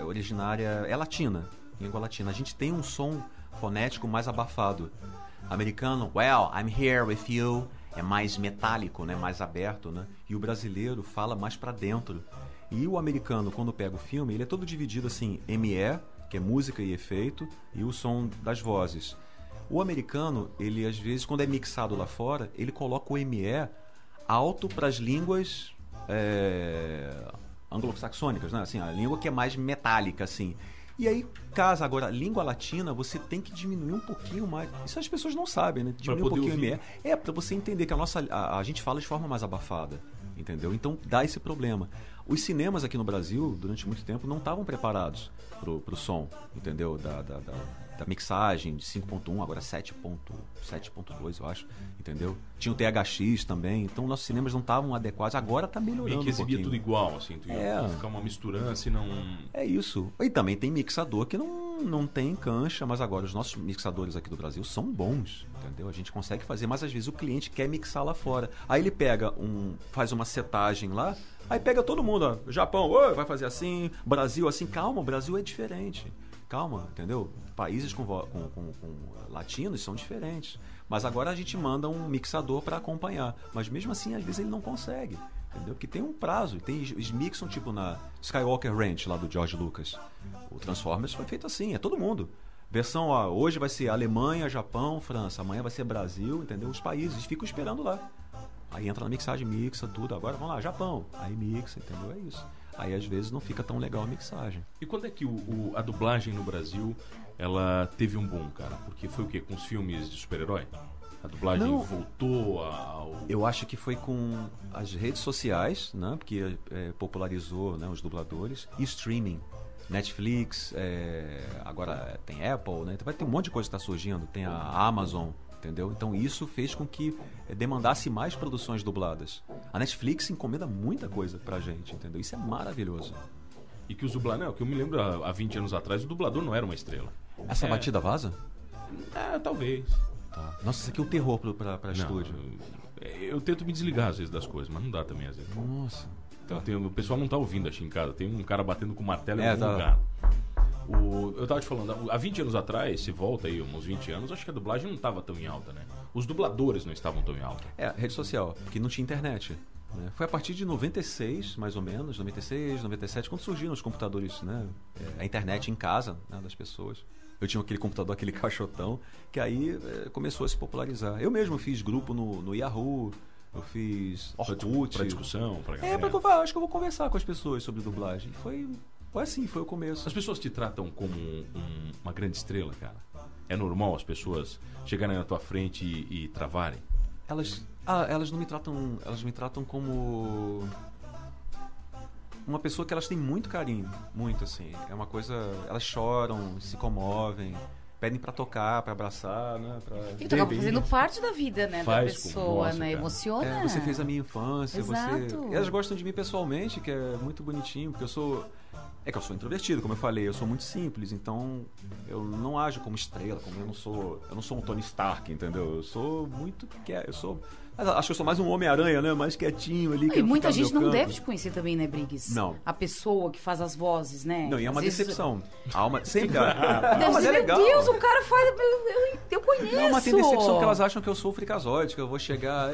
originária, é latina, língua latina. A gente tem um som fonético mais abafado. Americano, well, I'm here with you, é mais metálico, né, mais aberto, né? E o brasileiro fala mais pra dentro. E o americano, quando pega o filme, ele é todo dividido assim, ME, que é música e efeito, e o som das vozes. O americano, ele às vezes, quando é mixado lá fora, ele coloca o ME alto para as línguas anglo-saxônicas, né? Assim, a língua que é mais metálica, assim. E aí, casa agora, a língua latina, você tem que diminuir um pouquinho mais. Isso as pessoas não sabem, né? Diminuir um pouquinho o ME. Para você entender que a gente fala de forma mais abafada, entendeu? Então, dá esse problema. Os cinemas aqui no Brasil, durante muito tempo, não estavam preparados pro som, entendeu? Da mixagem de 5.1, agora 7.2, eu acho, entendeu? Tinha o THX também, então nossos cinemas não estavam adequados. Agora está melhorando que exibia tudo igual, assim, ficar uma misturança e não... É isso. E também tem mixador que não tem cancha, mas agora os nossos mixadores aqui do Brasil são bons, entendeu? A gente consegue fazer, mas às vezes o cliente quer mixar lá fora. Aí ele faz uma setagem lá, aí pega todo mundo, ó, Japão, vai fazer assim, Brasil assim, calma, o Brasil é diferente. Calma, entendeu? Países com latinos são diferentes. Mas agora a gente manda um mixador para acompanhar. Mas mesmo assim, às vezes ele não consegue. Entendeu? Porque tem um prazo. Eles mixam tipo na Skywalker Ranch, lá do George Lucas. O Transformers foi feito assim, é todo mundo. Versão, hoje vai ser Alemanha, Japão, França. Amanhã vai ser Brasil, entendeu? Os países ficam esperando lá. Aí entra na mixagem, mixa tudo. Agora vamos lá, Japão. Aí mixa, entendeu? É isso. Aí às vezes não fica tão legal a mixagem. E quando é que a dublagem no Brasil ela teve um boom, cara? Porque foi o quê? Com os filmes de super-herói? A dublagem voltou ao... Eu acho que foi com as redes sociais, né? Porque popularizou, né, os dubladores. E streaming. Netflix, agora tem Apple, né? Vai ter um monte de coisa que está surgindo. Tem a Amazon, entendeu? Então isso fez com que demandasse mais produções dubladas. A Netflix encomenda muita coisa pra gente, entendeu? Isso é maravilhoso. E que os dubladores... Não, que eu me lembro há 20 anos atrás, o dublador não era uma estrela. Essa batida vaza? Talvez. Tá. Nossa, isso aqui é um terror pra estúdio. Eu tento me desligar às vezes das coisas, mas não dá também às vezes. Nossa. Então, o pessoal não tá ouvindo aqui em casa. Tem um cara batendo com martelo em algum lugar. Eu tava te falando, há 20 anos atrás, se volta aí uns 20 anos, acho que a dublagem não estava tão em alta, né? Os dubladores não estavam tão em alta. Rede social, porque não tinha internet. Né? Foi a partir de 96, mais ou menos, 96, 97, quando surgiram os computadores, né? A internet em casa, né, das pessoas. Eu tinha aquele computador, aquele caixotão, que aí começou a se popularizar. Eu mesmo fiz grupo no Yahoo, eu fiz Orkut. Pra discussão, pra acho que eu vou conversar com as pessoas sobre dublagem. Foi assim, foi o começo. As pessoas te tratam como uma grande estrela, cara? É normal as pessoas chegarem na tua frente e travarem? Elas não me tratam... Elas me tratam como... uma pessoa que elas têm muito carinho. Muito, assim. É uma coisa... Elas choram, se comovem, pedem pra tocar, pra abraçar, né? E tu acaba fazendo parte da vida, né? Da pessoa, né? Cara. Emociona. Você fez a minha infância. Exato. Elas gostam de mim pessoalmente, que é muito bonitinho, porque eu sou introvertido, como eu falei, eu sou muito simples, então eu não ajo como estrela, eu não sou um Tony Stark, entendeu? Eu sou muito acho que eu sou mais um Homem-Aranha, né? Mais quietinho ali. E muita gente não deve te conhecer também, né, Briggs? Não. A pessoa que faz as vozes, né? Não, e é uma decepção. Sempre. Mas é legal. Meu Deus, o cara faz... Eu conheço. Não, mas tem decepção porque elas acham que eu sou o Freakazoid, que eu vou chegar...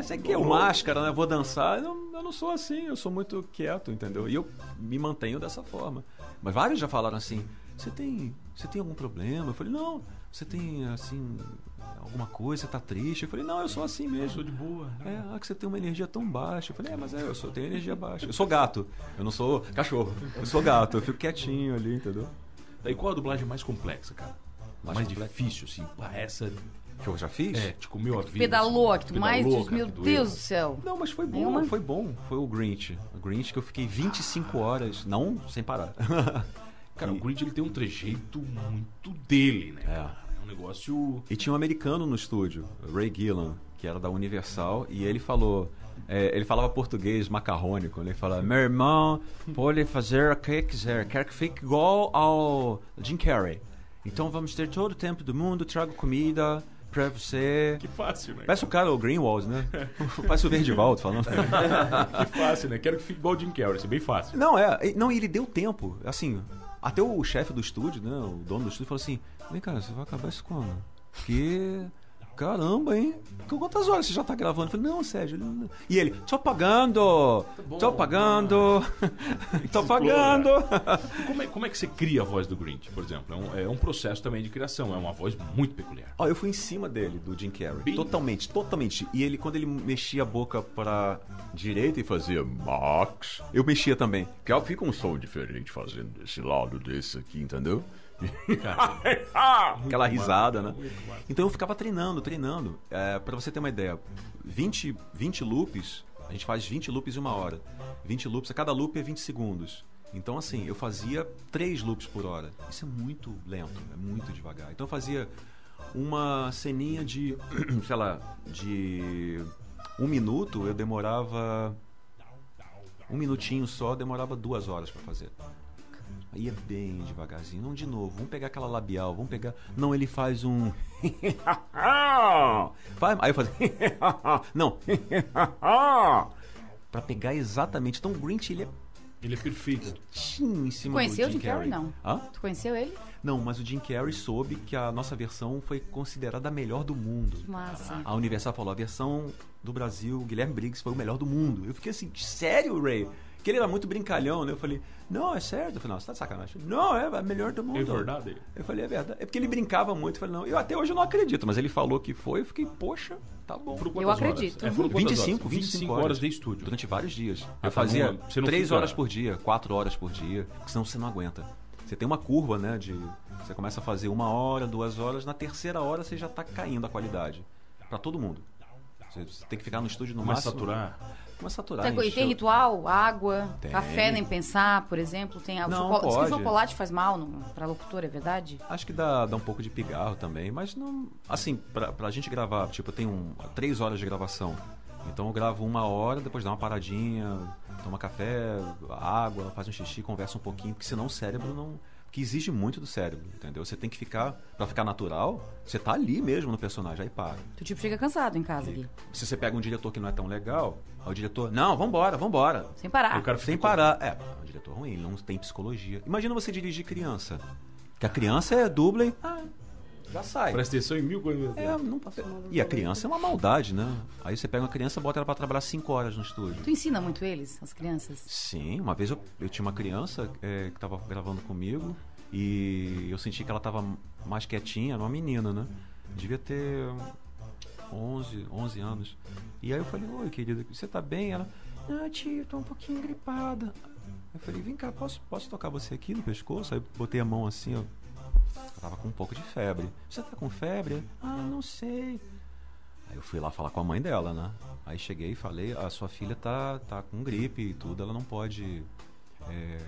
Isso aqui é o Máscara, né? Vou dançar. Eu não sou assim, eu sou muito quieto, entendeu? E eu me mantenho dessa forma. Mas vários já falaram assim, você tem algum problema? Eu falei, não, você tem, assim... alguma coisa, você tá triste? Eu falei, não, eu sou assim mesmo. Eu sou de boa. Que você tem uma energia tão baixa. Eu falei, mas eu tenho energia baixa. Eu sou gato, eu não sou cachorro. Eu sou gato, eu fico quietinho ali, entendeu? E qual a dublagem mais complexa, cara? Mais difícil, assim. Essa que eu já fiz? Te comeu a vida. Pedalou, que tu mais... Meu Deus do céu. Não, mas foi bom, foi bom. Foi o Grinch. O Grinch que eu fiquei 25 horas, não sem parar. Cara, o Grinch ele tem um trejeito muito dele, né? negócio... E tinha um americano no estúdio, Ray Gillan, que era da Universal, e ele falou... ele falava português macarrônico, ele falava: meu irmão pode fazer o que quiser, quer que fique igual ao Jim Carrey. Então vamos ter todo o tempo do mundo, trago comida pra você. Que fácil, né? Parece o cara, o Greenwald, né? Parece o Verdivaldo falando. Que fácil, né? Quero que fique igual o Jim Carrey, isso é bem fácil. Não, ele deu tempo, assim, até o chefe do estúdio, né, o dono do estúdio falou assim: vem cá, você vai acabar isso quando? Porque... caramba, hein? Quantas horas você já tá gravando? Eu falei: não, Sérgio. E ele: tô pagando! Tô pagando! Tô pagando! Como é que você cria a voz do Grinch, por exemplo? É um processo também de criação, é uma voz muito peculiar. Eu fui em cima dele, do Jim Carrey. Totalmente. E ele, quando ele mexia a boca pra direita e fazia Max, eu mexia também. Porque fica um som diferente fazendo desse lado desse aqui, entendeu? Aquela risada, né? Então eu ficava treinando. Pra você ter uma ideia, 20 loops, a gente faz 20 loops em 1 hora. 20 loops, cada loop é 20 segundos. Então, assim, eu fazia 3 loops por hora. Isso é muito lento, é muito devagar. Então eu fazia uma ceninha de, sei lá, de 1 minuto, eu demorava 1 minutinho só, demorava 2 horas pra fazer. Aí é bem devagarzinho. Não, de novo, vamos pegar aquela labial, vamos pegar... Não, ele faz um... Aí eu fazia... Não. Pra pegar exatamente. Então o Grinch, ele é perfeito. Em cima Conheceu do o Jim Carrey, não? Hã? Tu conheceu ele? Não, mas o Jim Carrey soube que a nossa versão foi considerada a melhor do mundo. Que massa. A Universal falou: a versão do Brasil, Guilherme Briggs, foi o melhor do mundo. Eu fiquei assim: sério, Ray? Que ele era muito brincalhão, né? Eu falei: não, é certo. Eu falei: não, você tá de sacanagem. Não, é a melhor do mundo. É verdade? Eu falei: é verdade. É porque ele brincava muito. Eu falei: não, eu até hoje não acredito, mas ele falou que foi. Eu fiquei: poxa, tá bom. Eu acredito. 25 horas de estúdio. Durante vários dias. Eu fazia 3 horas por dia, 4 horas por dia, porque senão você não aguenta. Você tem uma curva, né? Você começa a fazer 1 hora, 2 horas, na terceira hora você já tá caindo a qualidade. Pra todo mundo. Você tem que ficar no estúdio no máximo. Começa a saturar. E tem ritual, água, café nem pensar, por exemplo. Tem pode. O chocolate faz mal pra locutor, é verdade? Acho que dá um pouco de pigarro também, mas não... Assim, pra gente gravar, tipo, eu tenho 3 horas de gravação. Então eu gravo 1 hora, depois dá uma paradinha, toma café, água, faz um xixi, conversa um pouquinho, porque senão o cérebro não... Que exige muito do cérebro, entendeu? Você tem que ficar... Pra ficar natural, você tá ali mesmo no personagem, aí para. Tu tipo chega cansado em casa ali. Se você pega um diretor que não é tão legal, aí o diretor... Não, vambora. Sem parar. Sem parar. É um diretor ruim, ele não tem psicologia. Imagina você dirigir criança. Que a criança é dublê... já sai. Presta atenção em 1000 coisas. E a criança é uma maldade, né? Aí você pega uma criança e bota ela pra trabalhar 5 horas no estúdio. Tu ensina muito eles, as crianças? Sim, uma vez eu tinha uma criança que tava gravando comigo e eu senti que ela tava mais quietinha, era uma menina, né? Devia ter 11 anos. E aí eu falei: oi, querida, você tá bem? Ela: não, tio, tô um pouquinho gripada. Eu falei: vem cá, posso tocar você aqui no pescoço? Aí eu botei a mão assim, ó. Eu tava com um pouco de febre. Você tá com febre? Não sei. Aí eu fui lá falar com a mãe dela, né? Aí cheguei e falei: a sua filha tá com gripe e tudo, ela não pode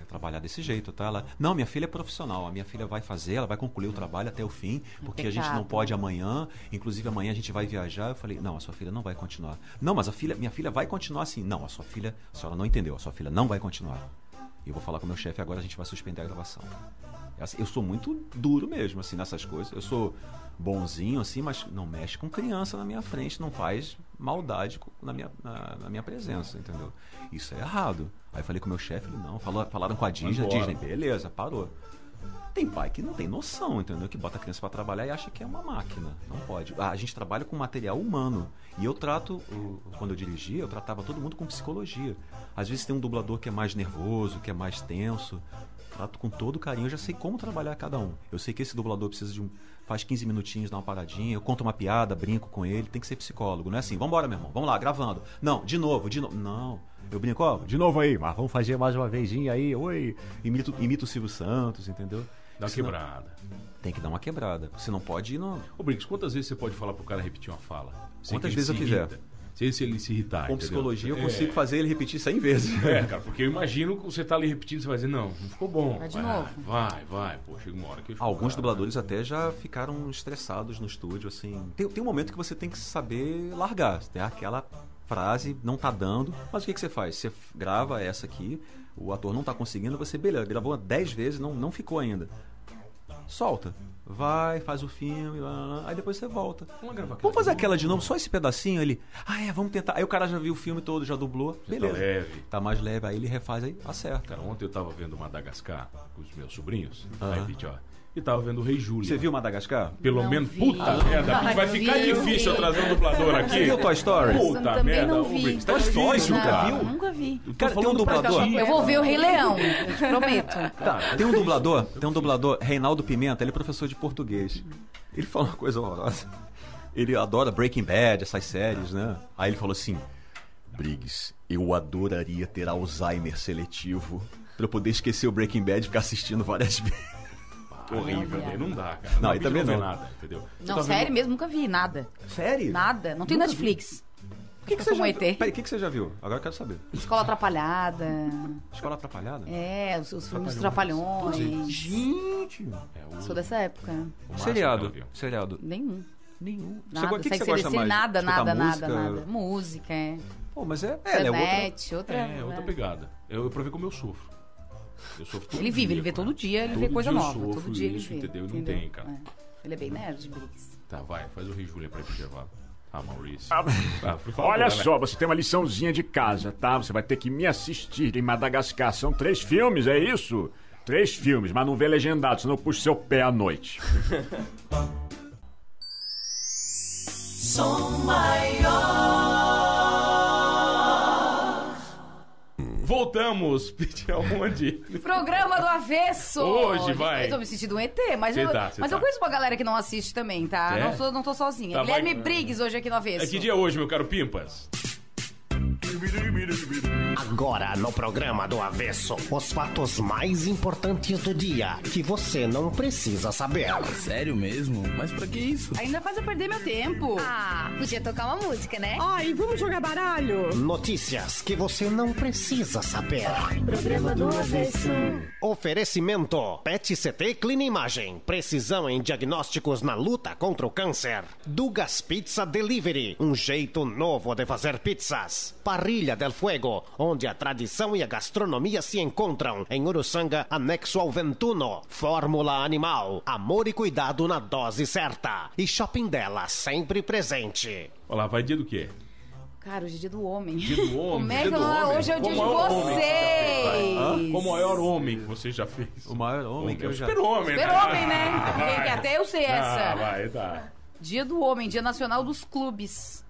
trabalhar desse jeito, tá? Ela: não, minha filha é profissional, a minha filha vai fazer, ela vai concluir o trabalho até o fim, porque a gente não pode amanhã, inclusive amanhã a gente vai viajar. Eu falei: não, a sua filha não vai continuar. Não, mas minha filha vai continuar assim. Não, a senhora não entendeu, a sua filha não vai continuar. E eu vou falar com o meu chefe agora, a gente vai suspender a gravação. Eu sou muito duro mesmo, assim, nessas coisas. Eu sou bonzinho, assim, mas não mexe com criança na minha frente, não faz maldade na minha presença, entendeu? Isso é errado. Aí eu falei com o meu chefe, ele: não, falaram com a Disney, beleza, parou. Tem pai que não tem noção, entendeu? Que bota a criança pra trabalhar e acha que é uma máquina. Não pode. A gente trabalha com material humano. E eu quando eu dirigia, eu tratava todo mundo com psicologia. Às vezes tem um dublador que é mais nervoso, que é mais tenso. Trato com todo carinho, eu já sei como trabalhar cada um. Eu sei que esse dublador precisa faz 15 minutinhos, dá uma paradinha, eu conto uma piada, brinco com ele, tem que ser psicólogo. Não é assim: vambora, meu irmão, vamos lá, gravando. Não, de novo. Não, eu brinco: de novo aí, mas vamos fazer mais uma vezinha aí, oi. Imito o Silvio Santos, entendeu? Dá uma quebrada. Tem que dar uma quebrada. Você não pode ir no... Ô, Briggs, quantas vezes você pode falar pro cara repetir uma fala? Quantas vezes eu quiser. se ele se irritar. Com psicologia eu consigo fazer ele repetir 100 vezes. Cara, porque eu imagino que você tá ali repetindo, você vai dizer, não ficou bom. Vai de novo. Vai. Pô, chega uma hora que eu Alguns dubladores até já ficaram estressados no estúdio, assim. Tem um momento que você tem que saber largar. Tem aquela frase, não tá dando, mas o que você faz? Você grava essa aqui, o ator não tá conseguindo, você, beleza, gravou 10 vezes, não ficou ainda. Solta. Vai, faz o filme, aí depois você volta. Vamos fazer aquela de novo, só esse pedacinho, ele... vamos tentar. Aí o cara já viu o filme todo, já dublou, beleza. Tá leve. Tá mais leve, aí ele refaz, aí acerta. Cara, ontem eu tava vendo Madagascar com os meus sobrinhos, e tava vendo o Rei Júlio. Você viu Madagascar? Pelo não menos, vi. puta merda, vai ficar difícil eu trazer um dublador aqui. Você viu Toy Story? Puta merda, não vi. Tá difícil, cara. Nunca vi. Cara, tem um dublador... Eu vou ver o Rei Leão, eu te prometo. Tem um dublador, Reinaldo Pimenta, ele é professor de português. Ele fala uma coisa horrorosa. Ele adora Breaking Bad, essas séries, né? Aí ele falou assim: Briggs, eu adoraria ter Alzheimer seletivo pra eu poder esquecer o Breaking Bad e ficar assistindo várias vezes. Horrível, não dá, cara. Não, aí também não. Nada, entendeu? Não, sério mesmo, nunca vi nada. Sério? Nada. Não tem Nunca Netflix. O que você como já ET. viu? Peraí, o que você já viu? Agora eu quero saber. Escola Atrapalhada. Escola Atrapalhada? É, os filmes Trapalhões. Gente! Sou dessa época. Seriado? Nenhum. Nada. O que você sem gosta mais? nada, Escutar nada. música? Música, é. Pô, mas é Internet, outra pegada. Eu provei como eu sofro. Eu sofro todo Ele vive, dia, ele vê cara. todo dia, ele Todo vê coisa dia eu nova. sofro Todo dia ele isso, vê. entendeu? Não tem, cara. É. Ele é bem nerd, Briggs. Tá, vai, faz o Rei Júlio pra ir pro intervalo. Maurício. Por favor, olha só, você tem uma liçãozinha de casa, tá? Você vai ter que me assistir em Madagascar. São 3 filmes, é isso? 3 filmes, mas não vê legendado, senão eu puxo seu pé à noite. Som maior. Voltamos, aonde? Programa do Avesso! Hoje, vai. Eu tô me sentindo um ET, mas, eu tá. conheço uma galera que não assiste também, tá? Não tô sozinha. Tá, Guilherme Briggs hoje aqui no Avesso. Que dia é hoje, meu caro Pimpas? Agora no programa do Avesso, os fatos mais importantes do dia que você não precisa saber. Sério mesmo? Mas pra que isso? Ainda faz eu perder meu tempo. Podia tocar uma música, né? Ai, vamos jogar baralho. Notícias que você não precisa saber. Programa do Avesso. Oferecimento: Pet CT Clean Imagem. Precisão em diagnósticos na luta contra o câncer. Dugas Pizza Delivery. Um jeito novo de fazer pizzas. Parrilha del Fuego, onde a tradição e a gastronomia se encontram. Em Uruçanga, anexo ao Ventuno. Fórmula Animal. Amor e cuidado na dose certa. E Shopping Dela, sempre presente. Olá, vai dia do quê? Cara, hoje é dia do homem. Dia do homem. Como é que hoje é o dia de vocês? O maior homem que você já fez. O maior homem que eu já... Super-homem, Super-homem, né? Até eu sei essa. Vai, tá. Dia do homem, dia nacional dos clubes.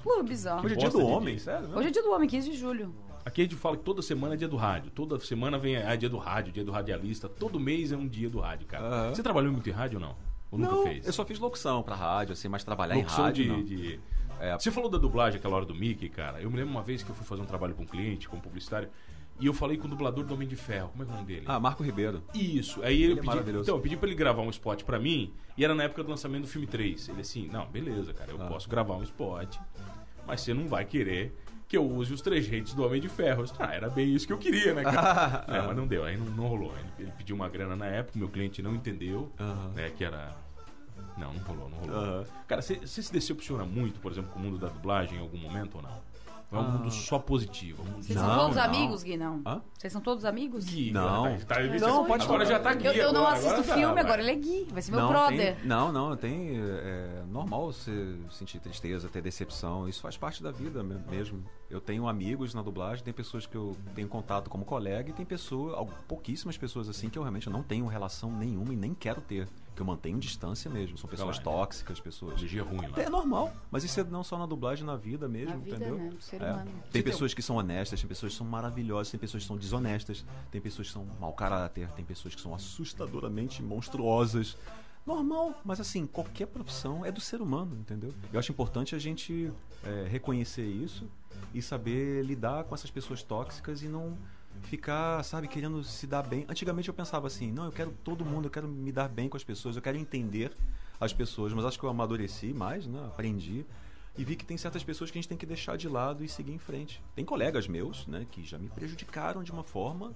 Clubes, ó. Hoje é dia do homem, sério? Hoje é dia do homem, 15 de julho. Aqui a gente fala que toda semana é dia do rádio. Toda semana vem dia do rádio, dia do radialista. Todo mês é um dia do rádio, cara. Você trabalhou muito em rádio ou não? Ou nunca fez? Eu só fiz locução pra rádio, assim, mas trabalhar locução em rádio, Você falou da dublagem aquela hora do Mickey, cara. Eu me lembro uma vez que eu fui fazer um trabalho com um cliente, como publicitário, e eu falei com o dublador do Homem de Ferro. Como é que é o nome dele? Marco Ribeiro. Isso. Aí ele pediu, maravilhoso. então, eu pedi pra ele gravar um spot pra mim, e era na época do lançamento do filme 3. Ele assim, não, beleza, cara, eu posso gravar um spot, mas você não vai querer que eu use os trejeitos do Homem de Ferro. Eu disse, era bem isso que eu queria, né, cara? Mas não deu, aí não rolou. Ele pediu uma grana na época, meu cliente não entendeu, né, que era... Não rolou. Cara, você se decepciona muito, por exemplo, com o mundo da dublagem em algum momento ou não? É um mundo só positivo. Vocês são todos amigos, Gui, não? Vocês são todos amigos? Gui, não. Não, pode agora já tá Gui. Eu não assisto filme, agora ele é Gui. Vai ser meu brother. Tem... É normal você sentir tristeza, ter decepção. Isso faz parte da vida mesmo. Eu tenho amigos na dublagem, tem pessoas que eu tenho contato como colega e tem pouquíssimas pessoas assim que eu realmente não tenho relação nenhuma e nem quero ter. Que eu mantenho distância mesmo. São pessoas tóxicas, pessoas... Energia ruim lá. É normal. Mas isso é não só na dublagem, na vida mesmo, na vida, entendeu? Né? Ser humano. Tem pessoas que são honestas, tem pessoas que são maravilhosas, tem pessoas que são desonestas, tem pessoas que são mau caráter, tem pessoas que são assustadoramente monstruosas. Normal, mas assim, qualquer profissão é do ser humano, entendeu? Eu acho importante a gente reconhecer isso e saber lidar com essas pessoas tóxicas e não ficar, sabe, querendo se dar bem. Antigamente eu pensava assim, não, eu quero todo mundo, eu quero me dar bem com as pessoas, eu quero entender as pessoas, mas acho que eu amadureci mais, né? Aprendi e vi que tem certas pessoas que a gente tem que deixar de lado e seguir em frente. Tem colegas meus, né, que já me prejudicaram de uma forma,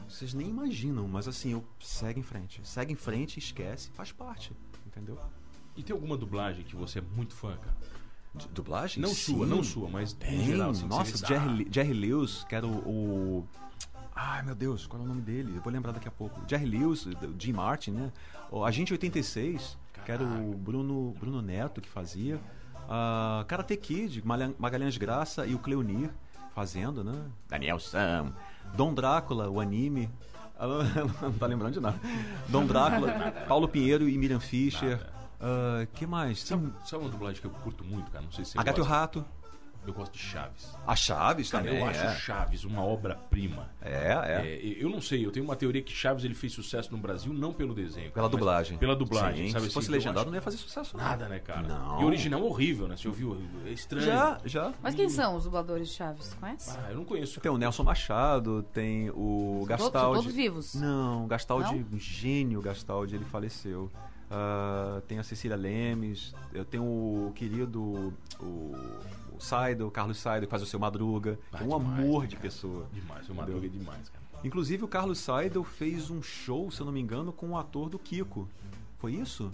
vocês nem imaginam, mas assim, segue em frente, esquece, faz parte, entendeu? E tem alguma dublagem que você é muito fã, cara? Dublagem? Não sua, mas tem. Em geral, assim, nossa, Jerry Lewis, que era o... Ai, meu Deus, qual é o nome dele? Eu vou lembrar daqui a pouco. Jerry Lewis, o Jim Martin, né? O Agente 86, que era o Bruno Neto que fazia. Karate Kid, Magalhães Graça e o Cleonir fazendo, né? Daniel Sam. Dom Drácula, o anime. Não tá lembrando de nada. Dom Drácula, Paulo Pinheiro e Miriam Fischer. Que mais? Sabe uma dublagem que eu curto muito, cara? Não sei se você A Gato e o Rato. Eu gosto de Chaves. A Chaves cara, também. Eu acho Chaves uma obra-prima. Eu não sei, eu tenho uma teoria que Chaves ele fez sucesso no Brasil não pelo desenho. Pela dublagem. Pela dublagem. Sim, sabe, se fosse legendado não ia fazer sucesso. Nada, né, cara? Não. E o original é horrível, né? Você ouviu? É estranho. Já. Mas quem são os dubladores de Chaves? Conhece? Eu não conheço. Tem o Nelson Machado, tem o Gastaldi. São todos vivos? Não, Gastaldi, um gênio Gastaldi, ele faleceu. Tem a Cecília Lemes, eu tenho o querido o Carlos Saido, que faz o Seu Madruga, que é um amor de pessoa. Demais, o Madruga é demais, cara. Inclusive o Carlos Saido fez um show, se eu não me engano, com o ator do Kiko. Foi isso?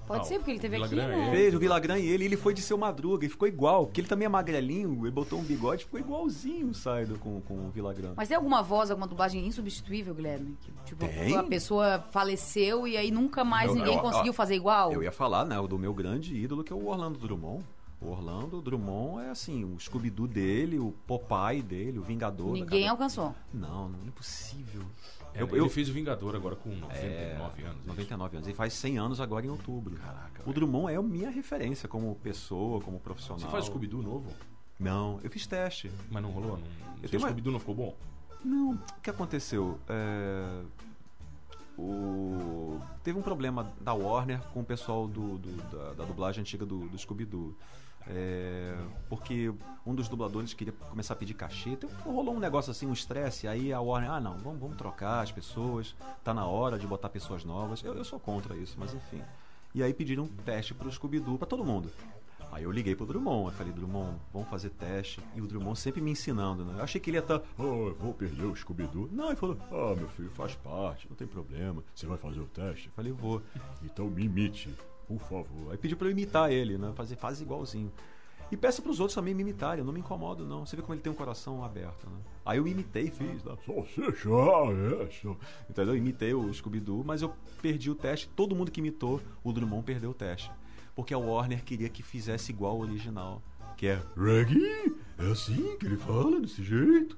Pode ser, porque ele teve aqui, né? Fez o Villagrán e ele foi de Seu Madruga e ficou igual, porque ele também é magrelinho, ele botou um bigode, ficou igualzinho o Saido com o Villagrán. Mas tem alguma voz, alguma dublagem insubstituível, Guilherme? Tipo, tem? A pessoa faleceu e aí nunca mais ninguém conseguiu fazer igual? Eu ia falar, né, do meu grande ídolo, que é o Orlando Drummond. O Orlando Drummond é assim, o Scooby-Doo dele, o Popeye dele, o Vingador. Ninguém alcançou. Não é possível. Ele fez o Vingador agora com 99 anos. 99 anos. Ele faz 100 anos agora em outubro. Caraca. O Drummond é a minha referência como pessoa, como profissional. Você faz Scooby-Doo novo? Não, eu fiz teste. Mas não rolou? O Scooby-Doo não ficou bom? Não, o que aconteceu? Teve um problema da Warner com o pessoal da dublagem antiga do Scooby-Doo. Porque um dos dubladores queria começar a pedir cachê, então rolou um negócio assim, um estresse, aí a Warner, vamos trocar as pessoas, tá na hora de botar pessoas novas. Eu sou contra isso, mas enfim. E aí pediram um teste pro Scooby-Doo pra todo mundo. Aí eu liguei pro Drummond, eu falei, Drummond, vamos fazer teste. E o Drummond sempre me ensinando, né? Eu achei que ele ia estar, eu vou perder o Scooby-Doo. Não, ele falou, meu filho, faz parte, não tem problema. Você vai fazer o teste? Eu falei, vou. Então me imite, por favor. Aí pediu pra eu imitar ele, né? Faz igualzinho. E peça pros outros também me imitarem, eu não me incomodo, não. Você vê como ele tem um coração aberto, né? Aí eu imitei, fiz, entendeu? Eu imitei o Scooby-Doo, mas eu perdi o teste. Todo mundo que imitou, o Drummond perdeu o teste. Porque a Warner queria que fizesse igual ao original. Que é Reggie, é assim que ele fala, desse jeito.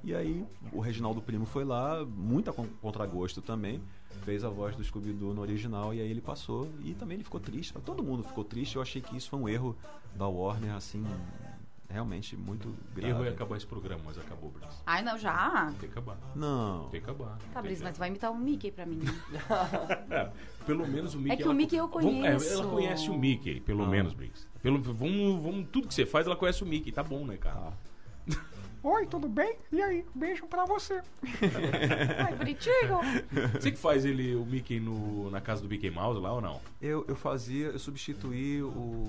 E aí o Reginaldo Primo foi lá, muito a contragosto também, fez a voz do Scooby-Doo no original e aí ele passou. E também ele ficou triste, todo mundo ficou triste. Eu achei que isso foi um erro da Warner, assim, realmente muito grave. Erro ia acabar esse programa, mas acabou, Brice. Ai, não, já? Tem que acabar. Não. Tem que acabar. Tá, Brice, mas vai imitar o Mickey pra mim. Pelo menos o Mickey... É que o Mickey eu conheço. Ela conhece o Mickey, pelo menos, Brice. Vamos, tudo que você faz, ela conhece o Mickey. Tá bom, né, cara? Oi, tudo bem? E aí? Beijo pra você. Ai, bonitinho. Você que faz o Mickey na casa do Mickey Mouse lá ou não? Eu substituí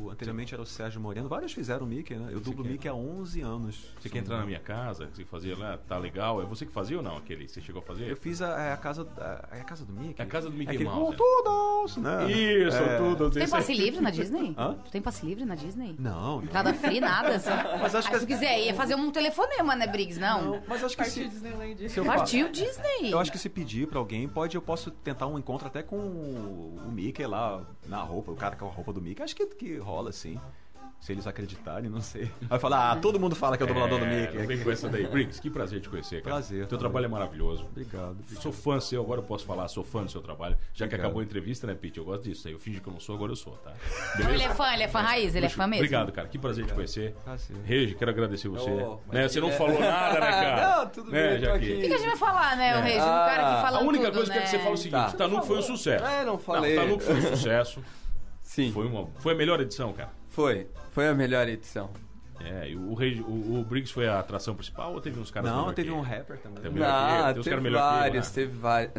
anteriormente era o Sérgio Moreno. Vários fizeram o Mickey, né? Eu dublo o Mickey há 11 anos. Você quer entrar na minha casa? Você fazia lá, tá legal? É você que fazia ou não? Você chegou a fazer? Eu fiz a casa do Mickey. É a casa do Mickey Mouse. Todos, né? Isso, todos. Tem passe livre na Disney? Hã? Tu tem passe livre na Disney? Não. Entrada free, nada? Assim. Mas acho que se tu quiser, ia fazer um telefonema, né, Briggs? Não. Mas acho que Partiu Disney. Eu acho que se pedir pra alguém, eu posso tentar um encontro até com o Mickey lá na roupa, o cara com a roupa do Mickey. Acho que rola, sim. Se eles acreditarem, não sei. Vai falar, todo mundo fala que é o dublador do Mickey. Vem com essa daí. Briggs, que prazer te conhecer, cara. Prazer. Teu trabalho é maravilhoso. Obrigado. Sou fã seu, agora eu posso falar, sou fã do seu trabalho. Já que acabou a entrevista, né, Pete? Eu gosto disso. Aí eu fingi que eu não sou, agora eu sou, tá? Beleza? Ele é fã raiz, ele é fã mesmo. Obrigado, cara. Que prazer te conhecer. Prazer. Regi, quero agradecer você. Você não falou nada, né, cara? Não, tudo bem, tô aqui. O que a gente vai falar, né, o Regi? O cara que fala tudo, A única coisa que eu quero que você fale é o Tá. seguinte, Tanuco foi um sucesso. Não falei. Tanuco foi um sucesso. Sim. Foi a melhor edição, cara. Foi a melhor edição. E o Briggs foi a atração principal ou teve uns caras Não, melhor teve que um ele? rapper também. Teve vários, teve vários.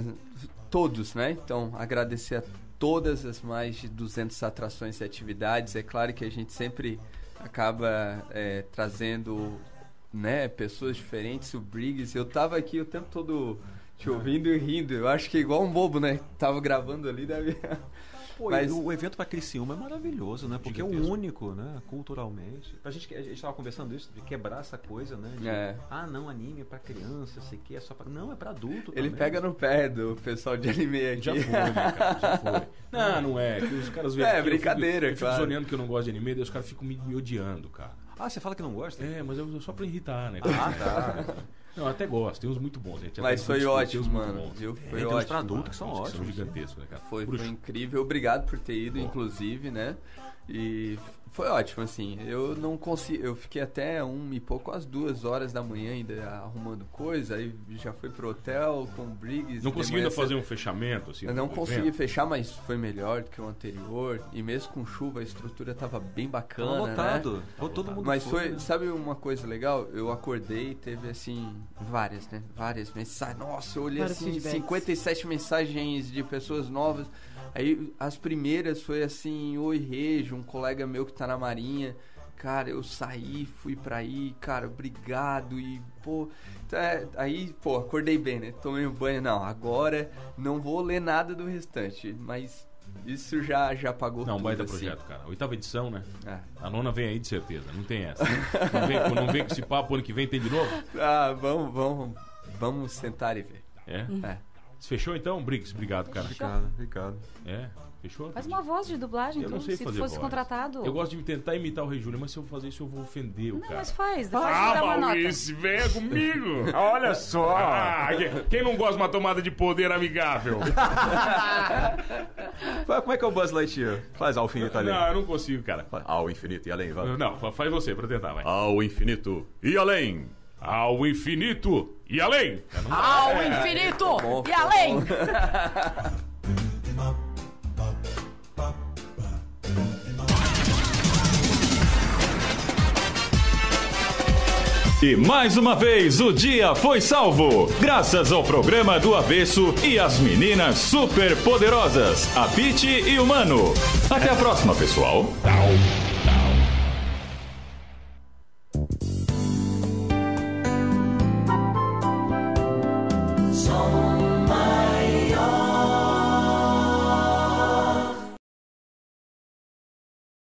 Todos, né? Então, agradecer a todas as mais de 200 atrações e atividades. É claro que a gente sempre acaba trazendo, né, pessoas diferentes. O Briggs, eu tava aqui o tempo todo te ouvindo e rindo. Eu acho que é igual um bobo, né? Tava gravando ali, deve... Pô, mas o evento para Criciúma é maravilhoso, né? Porque é o único, né? Culturalmente. A gente estava conversando isso, de quebrar essa coisa, né? De, não, anime é para criança, sei que é só para... Não, é para adulto Ele também. Pega no pé do pessoal de anime aqui. Já foi, né, cara? Já foi. Não é. Que os caras veem brincadeira, eu fico zoneando que eu não gosto de anime, daí os caras ficam me odiando, cara. Ah, você fala que não gosta? Mas eu só pra irritar, né? Tá. Não, até gosto, tem uns muito bons, gente. Mas foi ótimo, mano. Foi ótimo. Tem pra adultos que são ótimos. ótimos. São gigantescos, né, cara? Foi incrível. Obrigado por ter ido, inclusive, né? E foi ótimo, assim. Eu não consegui. Eu fiquei até 1 e pouco, às 2 horas da manhã ainda arrumando coisa. Aí já fui pro hotel com o Briggs. Não consegui ainda fazer um fechamento, assim? Eu não consegui fechar, mas foi melhor do que o anterior. E mesmo com chuva, a estrutura tava bem bacana. Tava lotado. Né? Todo mundo mas foi, né? Sabe uma coisa legal? Eu acordei e teve, assim, várias mensagens. Nossa, eu olhei assim, 57 mensagens de pessoas novas. Aí as primeiras foi assim: oi, Rejo, um colega meu que tá na Marinha. Cara, eu saí, fui pra aí, cara, obrigado. E, aí, acordei bem, né? Tomei um banho. Não, agora não vou ler nada do restante, mas isso já pagou tudo. Não, baita assim. Projeto, cara. 8ª edição, né? A 9ª vem aí de certeza, não tem essa. Não vem com esse papo, ano que vem tem de novo? Vamos sentar e ver. Você fechou então, Briggs? Obrigado, cara. Obrigado. Fechou? Faz uma voz de dublagem, eu não sei se fazer fosse voz. Contratado. Eu gosto de tentar imitar o Rei Júlio, mas se eu fazer isso eu vou ofender o cara. Mas faz, depois dá uma nota. Maurício, venha comigo. Olha só. Quem não gosta de uma tomada de poder amigável? Como é que é o Buzz Lightyear? Faz ao infinito e além. Não, eu não consigo, cara. Ao infinito e além, vai. Não, faz você pra tentar, vai. Ao infinito e além. Ao infinito e além. Ao infinito e além. E mais uma vez o dia foi salvo, graças ao programa do Avesso e às meninas super poderosas, a Pitty e o Mano. Até a próxima, pessoal.